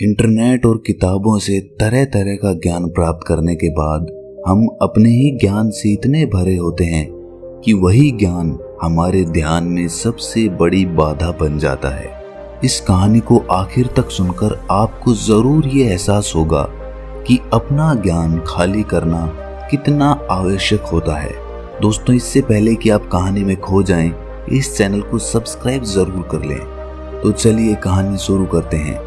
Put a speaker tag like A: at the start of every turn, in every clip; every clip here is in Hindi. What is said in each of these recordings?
A: इंटरनेट और किताबों से तरह तरह का ज्ञान प्राप्त करने के बाद हम अपने ही ज्ञान से इतने भरे होते हैं कि वही ज्ञान हमारे ध्यान में सबसे बड़ी बाधा बन जाता है। इस कहानी को आखिर तक सुनकर आपको जरूर ये एहसास होगा कि अपना ज्ञान खाली करना कितना आवश्यक होता है। दोस्तों, इससे पहले कि आप कहानी में खो जाएं, इस चैनल को सब्सक्राइब जरूर कर लें। तो चलिए कहानी शुरू करते हैं।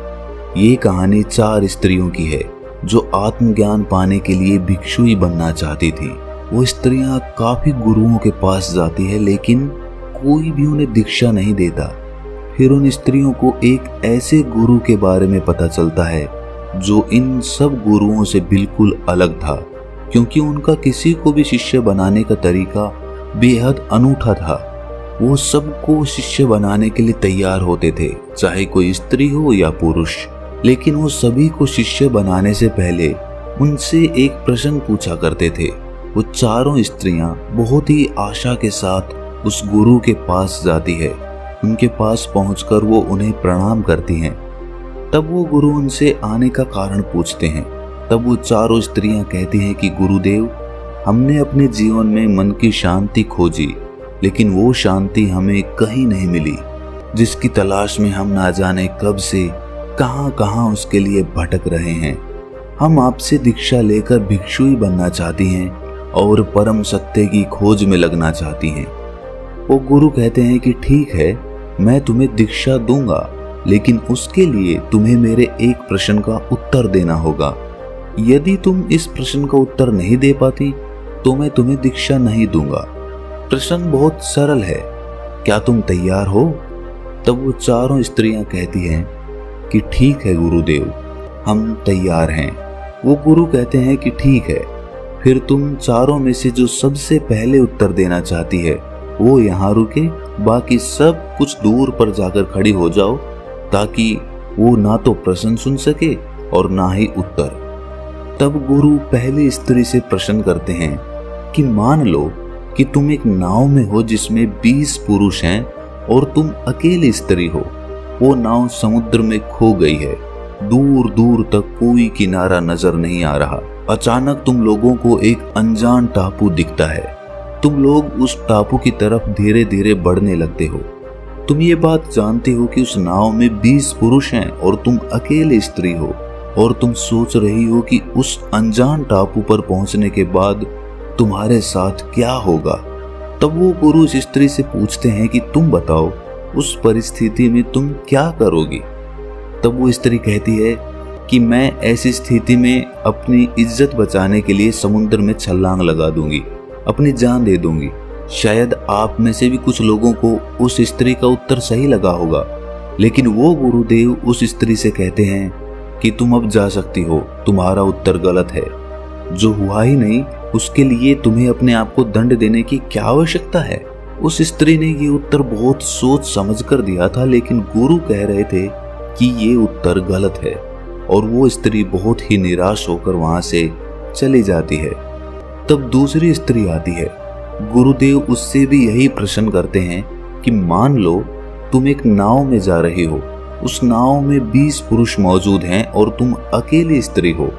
A: ये कहानी 4 स्त्रियों की है जो आत्मज्ञान पाने के लिए भिक्षुई बनना चाहती थी। वो स्त्रियां काफी गुरुओं के पास जाती है, लेकिन कोई भी उन्हें दीक्षा नहीं देता। फिर उन स्त्रियों को एक ऐसे गुरु के बारे में पता चलता है जो इन सब गुरुओं से बिल्कुल अलग था, क्योंकि उनका किसी को भी शिष्य बनाने का तरीका बेहद अनूठा था। वो सबको शिष्य बनाने के लिए तैयार होते थे, चाहे कोई स्त्री हो या पुरुष। लेकिन वो सभी को शिष्य बनाने से पहले उनसे एक प्रश्न पूछा करते थे। वो चारों स्त्रियां बहुत ही आशा के साथ उस गुरु के पास जाती है। उनके पास पहुंचकर वो उन्हें प्रणाम करती हैं। तब वो गुरु उनसे आने का कारण पूछते हैं। तब वो चारों स्त्रियां कहती हैं कि गुरुदेव, हमने अपने जीवन में मन की शांति खोजी, लेकिन वो शांति हमें कहीं नहीं मिली, जिसकी तलाश में हम ना जाने कब से कहां कहां उसके लिए भटक रहे हैं। हम आपसे दीक्षा लेकर भिक्षुई बनना चाहती हैं और परम सत्य की खोज में लगना चाहती हैं। वो गुरु कहते हैं कि ठीक है, मैं तुम्हें दीक्षा दूंगा, लेकिन उसके लिए तुम्हें मेरे एक प्रश्न का उत्तर देना होगा। यदि तुम इस प्रश्न का उत्तर नहीं दे पाती तो मैं तुम्हें दीक्षा नहीं दूंगा। प्रश्न बहुत सरल है, क्या तुम तैयार हो? तब वो चारों स्त्रियां कहती हैं कि ठीक है गुरुदेव, हम तैयार हैं। वो गुरु कहते हैं कि ठीक है, फिर तुम चारों में से जो सबसे पहले उत्तर देना चाहती है वो यहाँ रुके, बाकी सब कुछ दूर पर जाकर खड़ी हो जाओ, ताकि वो ना तो प्रश्न सुन सके और ना ही उत्तर। तब गुरु पहली स्त्री से प्रश्न करते हैं कि मान लो कि तुम एक नाव में हो जिसमें 20 पुरुष हैं और तुम अकेली स्त्री हो। वो नाव समुद्र में खो गई है, दूर दूर तक कोई किनारा नजर नहीं आ रहा। अचानक तुम लोगों को एक अनजान टापू दिखता है। तुम लोग उस टापू की तरफ धीरे धीरे बढ़ने लगते हो। तुम ये बात जानते हो कि उस नाव में 20 पुरुष हैं और तुम अकेले स्त्री हो, और तुम सोच रही हो कि उस अनजान टापू पर पहुंचने के बाद तुम्हारे साथ क्या होगा। तब वो गुरु उस स्त्री से पूछते हैं कि तुम बताओ, उस परिस्थिति में तुम क्या करोगी? तब वो स्त्री कहती है कि मैं ऐसी स्थिति में अपनी इज्जत बचाने के लिए समुद्र में छलांग लगा दूंगी, अपनी जान दे दूंगी। शायद आप में से भी कुछ लोगों को उस स्त्री का उत्तर सही लगा होगा, लेकिन वो गुरुदेव उस स्त्री से कहते हैं कि तुम अब जा सकती हो, तुम्हारा उत्तर गलत है। जो हुआ ही नहीं उसके लिए तुम्हें अपने आप को दंड देने की क्या आवश्यकता है? उस स्त्री ने ये उत्तर बहुत सोच समझ कर दिया था, लेकिन गुरु कह रहे थे कि ये उत्तर गलत है, और वो स्त्री बहुत ही निराश होकर वहां से चली जाती है। तब दूसरी स्त्री आती है। गुरुदेव उससे भी यही प्रश्न करते हैं कि मान लो तुम एक नाव में जा रही हो, उस नाव में 20 पुरुष मौजूद हैं और तुम अकेली स्त्री हो।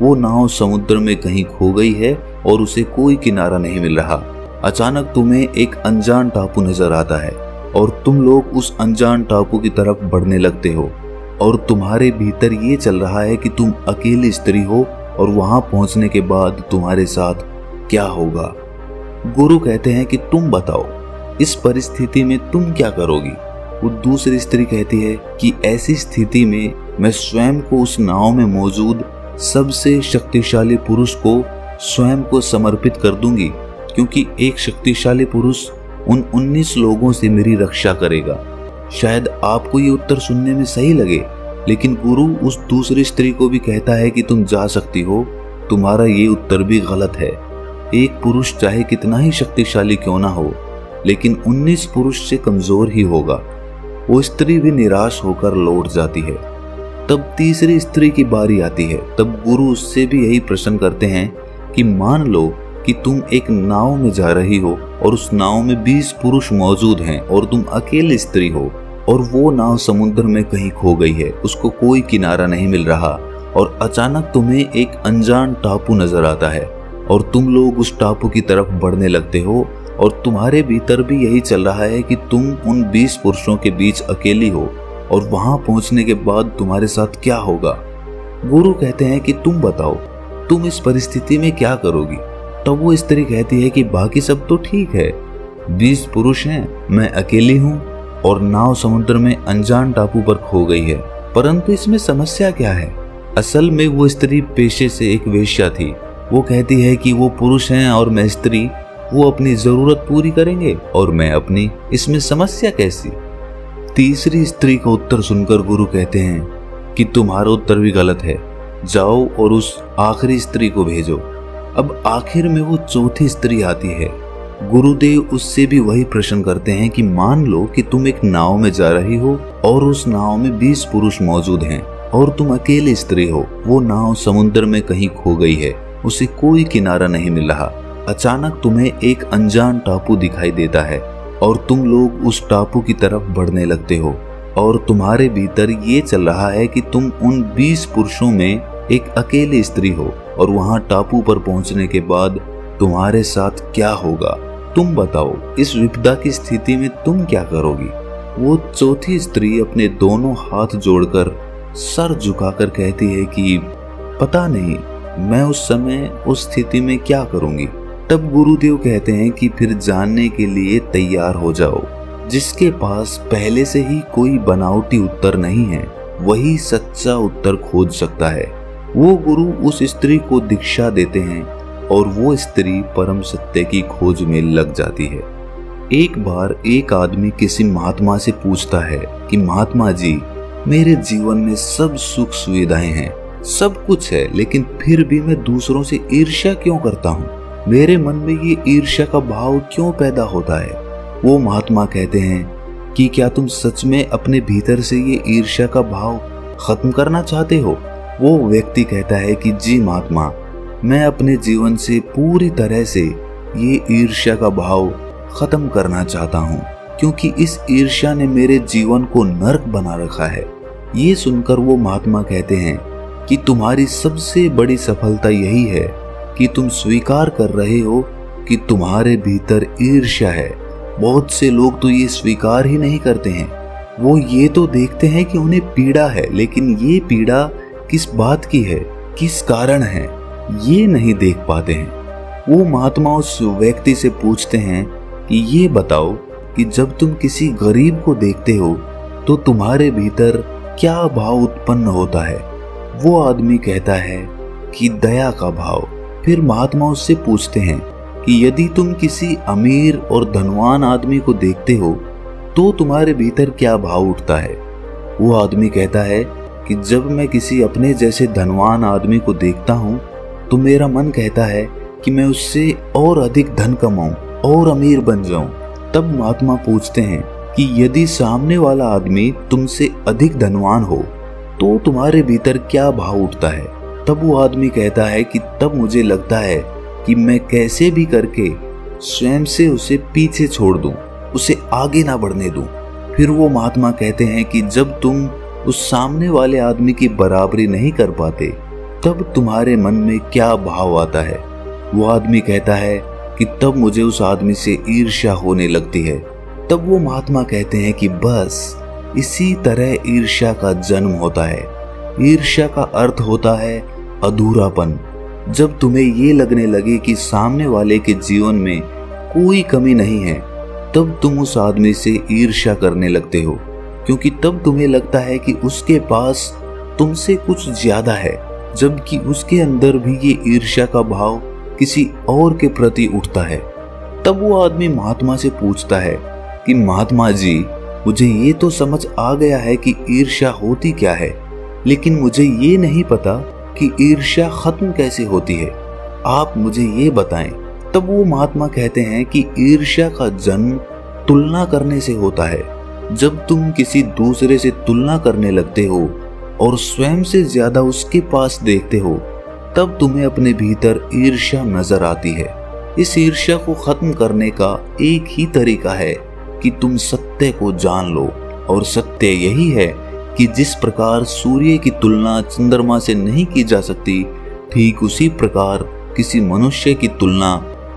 A: वो नाव समुद्र में कहीं खो गई है और उसे कोई किनारा नहीं मिल रहा। अचानक तुम्हें एक अनजान टापू नजर आता है और तुम लोग उस अनजान टापू की तरफ बढ़ने लगते हो, और तुम्हारे भीतर ये चल रहा है कि तुम अकेली स्त्री हो और वहां पहुंचने के बाद तुम्हारे साथ क्या होगा। गुरु कहते हैं कि तुम बताओ, इस परिस्थिति में तुम क्या करोगी? वो दूसरी स्त्री कहती है कि ऐसी स्थिति में मैं स्वयं को उस नाव में मौजूद सबसे शक्तिशाली पुरुष को स्वयं को समर्पित कर दूंगी, क्योंकि एक शक्तिशाली पुरुष उन 19 लोगों से मेरी रक्षा करेगा। शायद आपको ये उत्तर सुनने में सही लगे, लेकिन गुरु उस दूसरी स्त्री को भी कहता है कि तुम जा सकती हो, तुम्हारा ये उत्तर भी गलत है। एक पुरुष चाहे कितना ही शक्तिशाली क्यों ना हो, लेकिन 19 पुरुष से कमजोर ही होगा। वो स्त्री भी निराश होकर लौट जाती है। तब तीसरी स्त्री की बारी आती है। तब गुरु उससे भी यही प्रश्न करते हैं कि मान लो कि तुम एक नाव में जा रही हो और उस नाव में 20 पुरुष मौजूद हैं और तुम अकेली स्त्री हो। और वो नाव समुद्र में कहीं खो गई है, उसको कोई किनारा नहीं मिल रहा और अचानक तुम्हें एक अनजान टापू नजर आता है और तुम लोग उस टापू की तरफ बढ़ने लगते हो और तुम्हारे भीतर भी यही चल रहा है कि तुम उन 20 पुरुषों के बीच अकेली हो और वहां पहुंचने के बाद तुम्हारे साथ क्या होगा। गुरु कहते हैं कि तुम बताओ, तुम इस परिस्थिति में क्या करोगी। तब वो स्त्री कहती है कि बाकी सब तो ठीक है, 20 पुरुष हैं, मैं अकेली हूँ और नाव समुद्र में अनजान टापू पर खो गई है, परंतु इसमें समस्या क्या है। असल में वो स्त्री पेशे से एक वेश्या थी। वो कहती है कि वो पुरुष हैं और मैं स्त्री, वो अपनी जरूरत पूरी करेंगे और मैं अपनी, इसमें समस्या कैसी। तीसरी स्त्री का उत्तर सुनकर गुरु कहते हैं कि तुम्हारा उत्तर भी गलत है, जाओ और उस आखिरी स्त्री को भेजो। अब आखिर में वो चौथी स्त्री आती है। गुरुदेव उससे भी वही प्रश्न करते हैं कि मान लो कि तुम एक नाव में जा रही हो और उस नाव में 20 पुरुष मौजूद हैं और तुम अकेली स्त्री हो। वो नाव समुद्र में कहीं खो गई है, उसे कोई किनारा नहीं मिल रहा। अचानक तुम्हें एक अनजान टापू दिखाई देता है और तुम लोग उस टापू की तरफ बढ़ने लगते हो और तुम्हारे भीतर ये चल रहा है कि तुम उन 20 पुरुषों में एक अकेली स्त्री हो और वहां टापू पर पहुंचने के बाद तुम्हारे साथ क्या होगा। तुम बताओ, इस विपदा की स्थिति में तुम क्या करोगी। वो चौथी स्त्री अपने दोनों हाथ जोड़कर सर झुकाकर कहती है कि पता नहीं, मैं उस समय उस स्थिति में क्या करूंगी। तब गुरुदेव कहते हैं कि फिर जानने के लिए तैयार हो जाओ। जिसके पास पहले से ही कोई बनावटी उत्तर नहीं है, वही सच्चा उत्तर खोज सकता है। वो गुरु उस स्त्री को दीक्षा देते हैं और वो स्त्री परम सत्य की खोज में लग जाती है। एक बार एक आदमी किसी महात्मा से पूछता है कि महात्मा जी, मेरे जीवन में सब सुख सुविधाएं हैं, सब कुछ है, लेकिन फिर भी मैं दूसरों से ईर्ष्या क्यों करता हूँ। मेरे मन में ये ईर्ष्या का भाव क्यों पैदा होता है। वो महात्मा कहते हैं कि क्या तुम सच में अपने भीतर से ये ईर्ष्या का भाव खत्म करना चाहते हो। वो व्यक्ति कहता है कि जी महात्मा, मैं अपने जीवन से पूरी तरह से ये ईर्ष्या का भाव खत्म करना चाहता हूँ, क्योंकि इस ईर्ष्या ने मेरे जीवन को नरक बना रखा है। ये सुनकर वो महात्मा कहते हैं कि तुम्हारी सबसे बड़ी सफलता यही है कि तुम स्वीकार कर रहे हो कि तुम्हारे भीतर ईर्ष्या है। बहुत से लोग तो ये स्वीकार ही नहीं करते हैं। वो ये तो देखते हैं कि उन्हें पीड़ा है, लेकिन ये पीड़ा किस बात की है, किस कारण है, ये नहीं देख पाते हैं। वो महात्मा उस व्यक्ति से पूछते हैं कि ये बताओ कि जब तुम किसी गरीब को देखते हो तो तुम्हारे भीतर क्या भाव उत्पन्न होता है। वो आदमी कहता है कि दया का भाव। फिर महात्मा उससे पूछते हैं कि यदि तुम किसी अमीर और धनवान आदमी को देखते हो तो तुम्हारे भीतर क्या भाव उठता है। वो आदमी कहता है कि जब मैं किसी अपने जैसे धनवान आदमी को देखता हूँ तो मेरा मन कहता है कि मैं उससे और अधिक धन कमाऊं और अमीर बन जाऊं। तब महात्मा पूछते हैं कि यदि सामने वाला आदमी तुमसे अधिक धनवान हो तो तुम्हारे भीतर क्या भाव उठता है। तब वो आदमी कहता है कि तब मुझे लगता है कि मैं कैसे भी करके स्वयं से उसे पीछे छोड़ दूं, उसे आगे ना बढ़ने दूं। फिर वो महात्मा कहते हैं कि जब तुम उस सामने वाले आदमी की बराबरी नहीं कर पाते तब तुम्हारे मन में क्या भाव आता है। वो आदमी कहता है कि तब मुझे उस आदमी से ईर्ष्या होने लगती है। तब वो महात्मा कहते हैं कि बस इसी तरह ईर्ष्या का जन्म होता है। ईर्ष्या का अर्थ होता है अधूरापन। जब तुम्हें ये लगने लगे कि सामने वाले के जीवन में कोई कमी नहीं है तब तुम उस आदमी से ईर्ष्या करने लगते हो, क्योंकि तब तुम्हें लगता है कि उसके पास तुमसे कुछ ज्यादा है, जबकि उसके अंदर भी ये ईर्ष्या का भाव किसी और के प्रति उठता है। तब वो आदमी महात्मा से पूछता है कि महात्मा जी, मुझे ये तो समझ आ गया है कि ईर्ष्या होती क्या है, लेकिन मुझे ये नहीं पता कि ईर्ष्या खत्म कैसे होती है, आप मुझे ये बताएं। तब वो महात्मा कहते हैं कि ईर्ष्या का जन्म तुलना करने से होता है। जब तुम किसी दूसरे से तुलना करने लगते हो और स्वयं से ज्यादा उसके पास देखते हो तब तुम्हें अपने भीतर ईर्ष्या नजर आती है। इस ईर्ष्या को खत्म करने का एक ही तरीका है कि तुम सत्य को जान लो और सत्य यही है कि जिस प्रकार सूर्य की तुलना चंद्रमा से नहीं की जा सकती, ठीक उसी प्रकार किसी मनुष्य की तुलना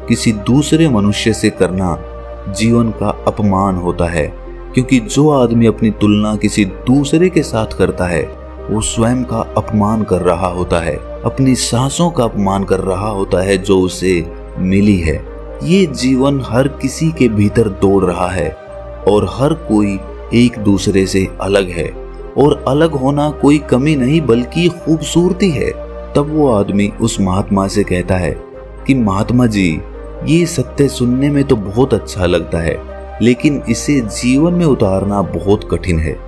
A: किसी दूसरे मनुष्य से करना जीवन का अपमान होता है। क्योंकि जो आदमी अपनी तुलना किसी दूसरे के साथ करता है वो स्वयं का अपमान कर रहा होता है, अपनी सांसों का अपमान कर रहा होता है जो उसे मिली है। ये जीवन हर किसी के भीतर दौड़ रहा है और हर कोई एक दूसरे से अलग है, और अलग होना कोई कमी नहीं बल्कि खूबसूरती है। तब वो आदमी उस महात्मा से कहता है कि महात्मा जी, ये सत्य सुनने में तो बहुत अच्छा लगता है, लेकिन इसे जीवन में उतारना बहुत कठिन है।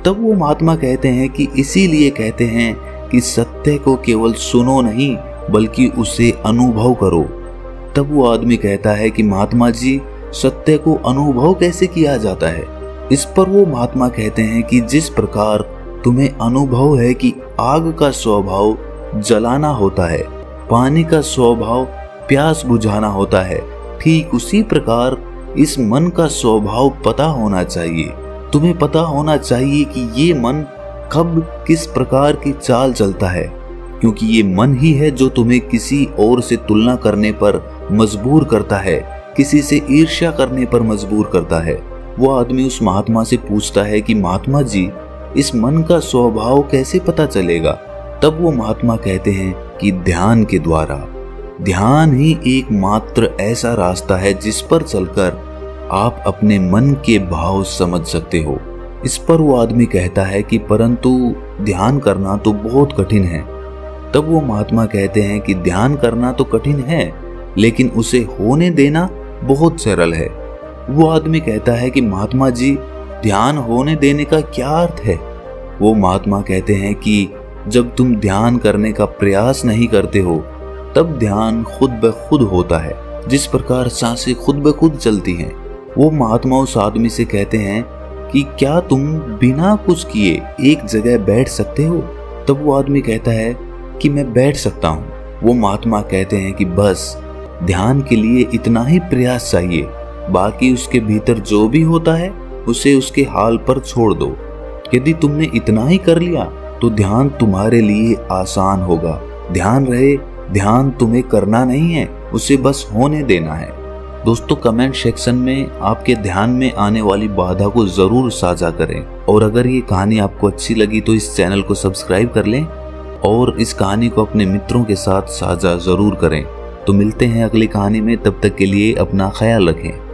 A: तब वो महात्मा कहते हैं कि इसीलिए कहते हैं कि सत्य को केवल सुनो नहीं बल्कि उसे अनुभव करो। तब वो आदमी कहता है कि महात्मा जी, सत्य को अनुभव कैसे किया जाता है? इस पर वो महात्मा कहते हैं कि जिस प्रकार तुम्हें अनुभव है कि आग का स्वभाव जलाना होता है, पानी का स्वभाव प्यास बुझाना होता है, ठीक उसी प्रकार इस मन का स्वभाव पता होना चाहिए। तुम्हें पता होना चाहिए कि ये मन कब किस प्रकार की चाल चलता है, क्योंकि ये मन ही है जो तुम्हें किसी और से तुलना करने पर मजबूर करता है, किसी से ईर्ष्या करने पर मजबूर करता है। वो आदमी उस महात्मा से पूछता है कि महात्मा जी, इस मन का स्वभाव कैसे पता चलेगा? तब वो महात्मा कहते हैं कि ध्यान के द्वारा। ध्यान ही एकमात्र ऐसा रास्ता है जिस पर चलकर आप अपने मन के भाव समझ सकते हो। इस पर वो आदमी कहता है कि परंतु ध्यान करना तो बहुत कठिन है। तब वो महात्मा कहते हैं कि ध्यान करना तो कठिन है, लेकिन उसे होने देना बहुत सरल है। वो आदमी कहता है कि महात्मा जी, ध्यान होने देने का क्या अर्थ है? वो महात्मा कहते हैं कि जब तुम ध्यान करने का प्रयास नहीं करते हो तब ध्यान खुद ब खुद होता है, जिस प्रकार सांसें खुद ब खुद चलती हैं। वो महात्मा उस आदमी से कहते हैं कि क्या तुम बिना कुछ किए एक जगह बैठ सकते हो? तब वो आदमी कहता है कि मैं बैठ सकता हूँ। वो महात्मा कहते हैं कि बस ध्यान के लिए इतना ही प्रयास चाहिए, बाकी उसके भीतर जो भी होता है उसे उसके हाल पर छोड़ दो। यदि तुमने इतना ही कर लिया तो ध्यान तुम्हारे लिए आसान होगा। ध्यान रहे, ध्यान तुम्हें करना नहीं है, उसे बस होने देना है। दोस्तों, कमेंट सेक्शन में आपके ध्यान में आने वाली बाधा को जरूर साझा करें, और अगर ये कहानी आपको अच्छी लगी तो इस चैनल को सब्सक्राइब कर लें और इस कहानी को अपने मित्रों के साथ साझा जरूर करें। तो मिलते हैं अगली कहानी में, तब तक के लिए अपना ख्याल रखें।